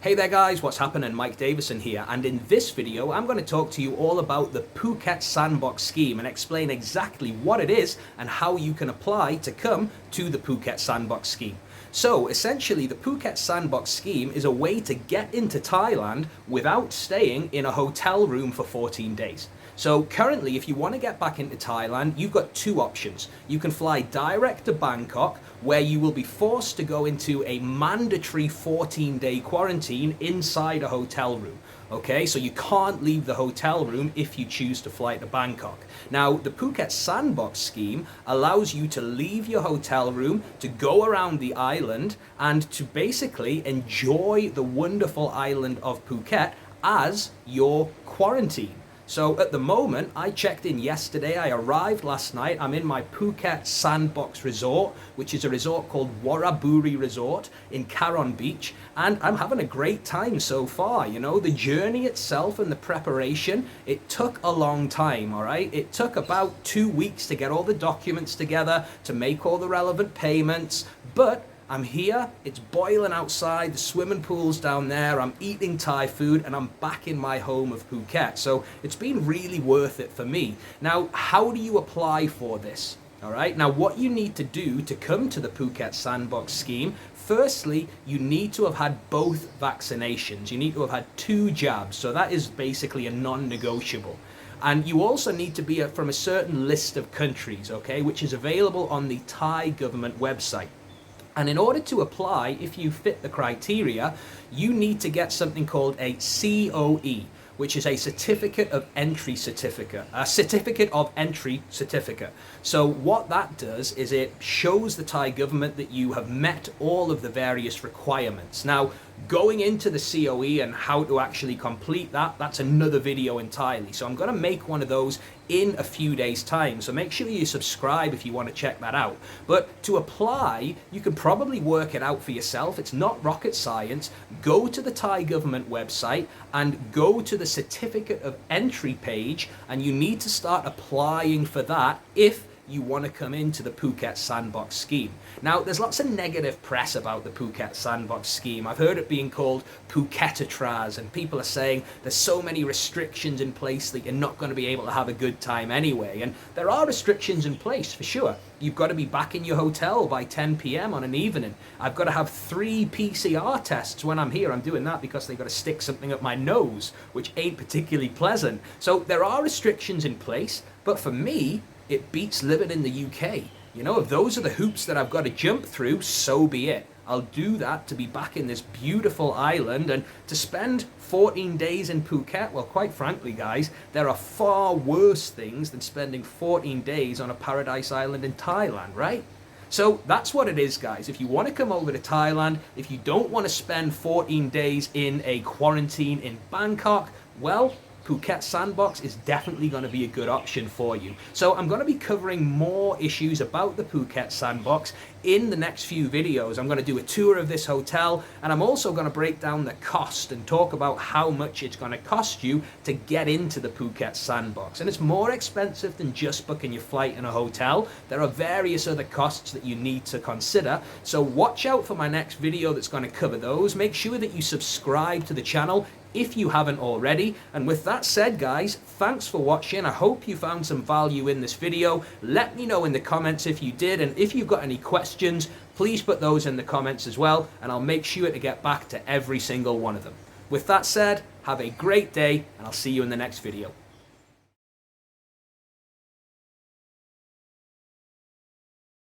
Hey there guys, what's happening? Mike Davison here, and in this video I'm going to talk to you all about the Phuket Sandbox Scheme and explain exactly what it is and how you can apply to come to the Phuket Sandbox Scheme. So essentially the Phuket Sandbox Scheme is a way to get into Thailand without staying in a hotel room for 14 days. So currently, if you want to get back into Thailand, you've got two options. You can fly direct to Bangkok, where you will be forced to go into a mandatory 14-day quarantine inside a hotel room. Okay, so you can't leave the hotel room if you choose to fly to Bangkok. Now, the Phuket Sandbox Scheme allows you to leave your hotel room, to go around the island, and to basically enjoy the wonderful island of Phuket as your quarantine. So at the moment, I checked in yesterday, I arrived last night, I'm in my Phuket Sandbox Resort, which is a resort called Waraburi Resort in Caron Beach, and I'm having a great time so far. You know, the journey itself and the preparation, it took a long time, all right? It took about 2 weeks to get all the documents together, to make all the relevant payments, but I'm here, it's boiling outside, the swimming pool's down there, I'm eating Thai food, and I'm back in my home of Phuket. So it's been really worth it for me. Now, how do you apply for this? All right, now what you need to do to come to the Phuket Sandbox Scheme, firstly, you need to have had both vaccinations. You need to have had 2 jabs, so that is basically a non-negotiable. And you also need to be from a certain list of countries, okay, which is available on the Thai government website. And in order to apply, if you fit the criteria, you need to get something called a COE, which is a certificate of entry certificate, a certificate of entry certificate. So what that does is it shows the Thai government that you have met all of the various requirements. Now, going into the COE and how to actually complete that, that's another video entirely. So I'm going to make one of those in a few days' time. So make sure you subscribe if you want to check that out. But to apply, you can probably work it out for yourself. It's not rocket science. Go to the Thai government website and go to the certificate of entry page, and you need to start applying for that if you want to come into the Phuket Sandbox Scheme. Now, there's lots of negative press about the Phuket Sandbox Scheme. I've heard it being called Phuketatras, and people are saying there's so many restrictions in place that you're not going to be able to have a good time anyway. And there are restrictions in place, for sure. You've got to be back in your hotel by 10 p.m. on an evening. I've got to have 3 PCR tests when I'm here. I'm doing that because they've got to stick something up my nose, which ain't particularly pleasant. So there are restrictions in place, but for me, it beats living in the UK. You know, if those are the hoops that I've got to jump through, so be it. I'll do that to be back in this beautiful island, and to spend 14 days in Phuket. Well, quite frankly, guys, there are far worse things than spending 14 days on a paradise island in Thailand, right? So that's what it is, guys. If you want to come over to Thailand, if you don't want to spend 14 days in a quarantine in Bangkok, well, Phuket Sandbox is definitely going to be a good option for you. So I'm going to be covering more issues about the Phuket Sandbox in the next few videos. I'm going to do a tour of this hotel, and I'm also going to break down the cost and talk about how much it's going to cost you to get into the Phuket Sandbox. And it's more expensive than just booking your flight in a hotel. There are various other costs that you need to consider. So watch out for my next video that's going to cover those. Make sure that you subscribe to the channel if you haven't already. And with that said, guys, thanks for watching. I hope you found some value in this video. Let me know in the comments if you did, and if you've got any questions, please put those in the comments as well, and I'll make sure to get back to every single one of them. With that said, have a great day, and I'll see you in the next video.